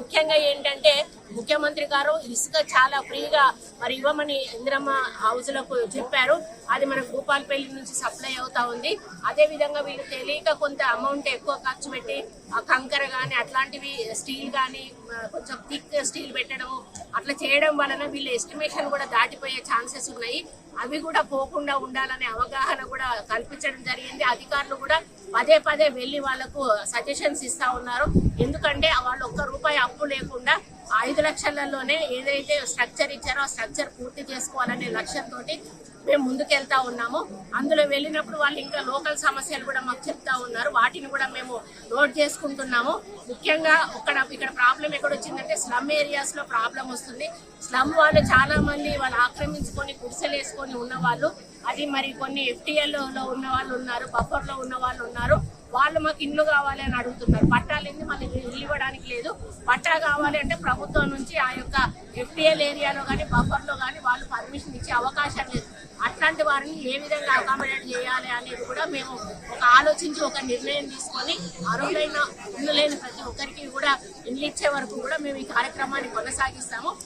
ముఖ్యంగా ఏంటంటే ముఖ్యమంత్రి గారు ఇసుక చాలా ఫ్రీగా మరి ఇవ్వమని ఇందిరమ్మ హౌస్లకు చెప్పారు. అది మనకు భూపాలపల్లి నుంచి సప్లై అవుతా ఉంది. అదే విధంగా వీళ్ళు తెలియక కొంత అమౌంట్ ఎక్కువ ఖర్చు పెట్టి కంకర కానీ అట్లాంటివి స్టీల్ కానీ కొంచెం థిక్ స్టీల్ పెట్టడం అట్లా చేయడం వలన వీళ్ళ ఎస్టిమేషన్ కూడా దాటిపోయే ఛాన్సెస్ ఉన్నాయి. అవి కూడా పోకుండా ఉండాలనే అవగాహన కూడా కల్పించడం జరిగింది. అధికారులు కూడా పదే పదే వెళ్ళి వాళ్ళకు సజెషన్స్ ఇస్తా ఉన్నారు. ఎందుకంటే వాళ్ళు ₹1 అప్పు లేకుండా 5 లక్షలలోనే ఏదైతే స్ట్రక్చర్ ఇచ్చారో ఆ స్ట్రక్చర్ పూర్తి చేసుకోవాలనే లక్ష్యంతో మేము ముందుకెళ్తా ఉన్నాము. అందులో వెళ్ళినప్పుడు వాళ్ళు ఇంకా లోకల్ సమస్యలు కూడా మాకు చెప్తా ఉన్నారు. వాటిని కూడా మేము నోట్ చేసుకుంటున్నాము. ముఖ్యంగా ఇక్కడ ప్రాబ్లం ఎక్కడ వచ్చిందంటే స్లమ్ ఏరియాస్ లో ప్రాబ్లం వస్తుంది. స్లమ్ వాళ్ళు చాలా మంది వాళ్ళు ఆక్రమించుకొని గుడిసెలు వేసుకొని ఉన్నవాళ్ళు, అది మరి కొన్ని FTL లో ఉన్న వాళ్ళు ఉన్నారు, బఫర్ లో ఉన్న వాళ్ళు ఉన్నారు. వాళ్ళు మాకు ఇల్లు కావాలి అని అడుగుతున్నారు. పట్టాలు ఏంది మళ్ళీ ఇల్లు ఇవ్వడానికి లేదు. పట్టా కావాలి అంటే ప్రభుత్వం నుంచి ఆ యొక్క FTL ఏరియాలో కానీ బఫర్ లో కానీ వాళ్ళు పర్మిషన్ ఇచ్చే అవకాశం లేదు. అట్లాంటి వారిని ఏ విధంగా అకామిడేట్ చేయాలి అనేది కూడా మేము ఆలోచించి ఒక నిర్ణయం తీసుకొని అర్హులైన ఇల్లు లేని ప్రతి ఒక్కరికి కూడా ఇల్లు ఇచ్చే వరకు కూడా మేము ఈ కార్యక్రమాన్ని కొనసాగిస్తాము.